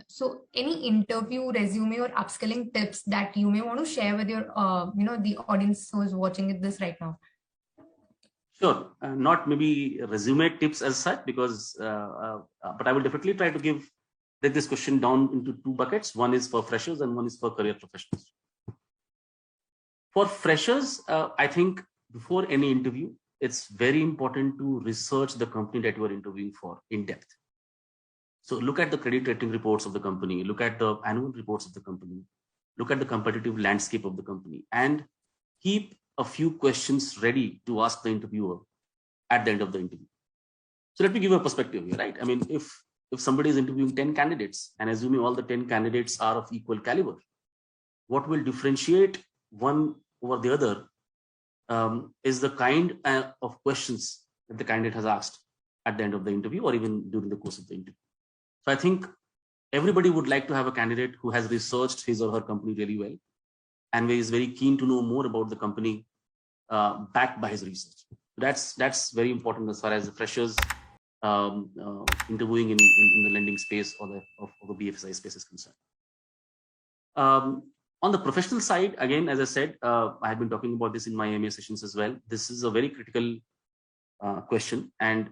So any interview, resume, or upskilling tips that you may want to share with your, the audience who is watching this right now? Sure, not maybe resume tips as such, because, but I will definitely try to break this question down into two buckets. One is for freshers and one is for career professionals. For freshers, I think before any interview, it's very important to research the company that you are interviewing for in depth. So look at the credit rating reports of the company, look at the annual reports of the company, look at the competitive landscape of the company, and keep a few questions ready to ask the interviewer at the end of the interview. So let me give you a perspective here, right? I mean, if somebody is interviewing 10 candidates and assuming all the 10 candidates are of equal caliber, what will differentiate one over the other is the kind of questions that the candidate has asked at the end of the interview or even during the course of the interview. So I think everybody would like to have a candidate who has researched his or her company really well and is very keen to know more about the company backed by his research. That's very important as far as the freshers interviewing in the lending space or the BFSI space is concerned. On the professional side, again, as I said, I have been talking about this in my MA sessions as well. This is a very critical question. And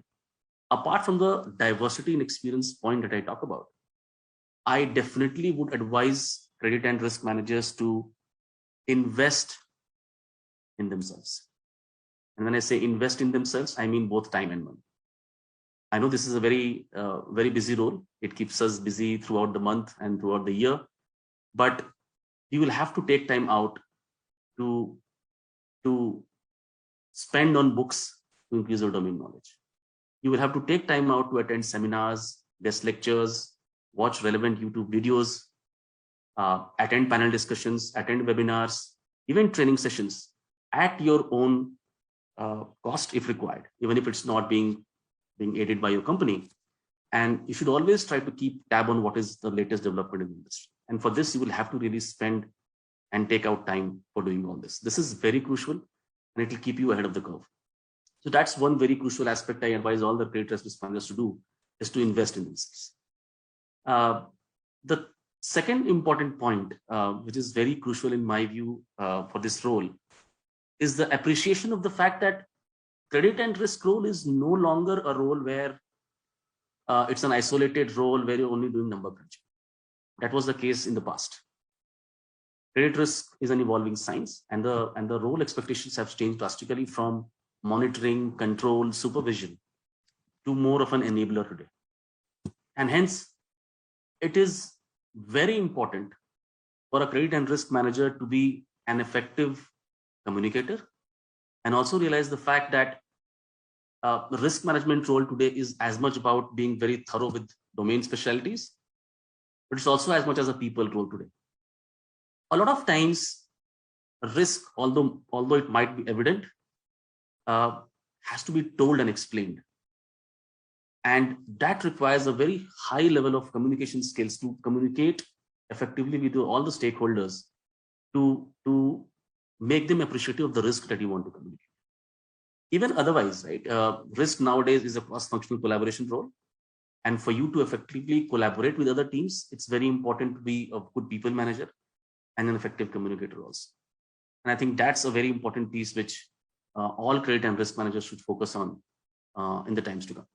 apart from the diversity and experience point that I talk about, I definitely would advise credit and risk managers to invest in themselves. And when I say invest in themselves, I mean both time and money. I know this is a very, very busy role. It keeps us busy throughout the month and throughout the year, but you will have to take time out to spend on books to increase your domain knowledge. You will have to take time out to attend seminars, guest lectures, watch relevant YouTube videos, attend panel discussions, attend webinars, even training sessions at your own cost if required, even if it's not being aided by your company. And you should always try to keep tab on what is the latest development in the industry. And for this, you will have to really spend and take out time for doing all this. This is very crucial and it will keep you ahead of the curve. So that's one very crucial aspect I advise all the credit risk managers to do, is to invest in themselves. The second important point, which is very crucial in my view for this role, is the appreciation of the fact that credit and risk role is no longer a role where it's an isolated role where you're only doing number crunching. That was the case in the past. Credit risk is an evolving science, and the role expectations have changed drastically from monitoring, control, supervision to more of an enabler today. And hence, it is very important for a credit and risk manager to be an effective communicator and also realize the fact that the risk management role today is as much about being very thorough with domain specialties, but it's also as much as a people role today. A lot of times, risk, although it might be evident, has to be told and explained. And that requires a very high level of communication skills to communicate effectively with all the stakeholders to make them appreciative of the risk that you want to communicate. Even otherwise, right? Risk nowadays is a cross-functional collaboration role. And for you to effectively collaborate with other teams, it's very important to be a good people manager and an effective communicator also. And I think that's a very important piece which all credit and risk managers should focus on in the times to come.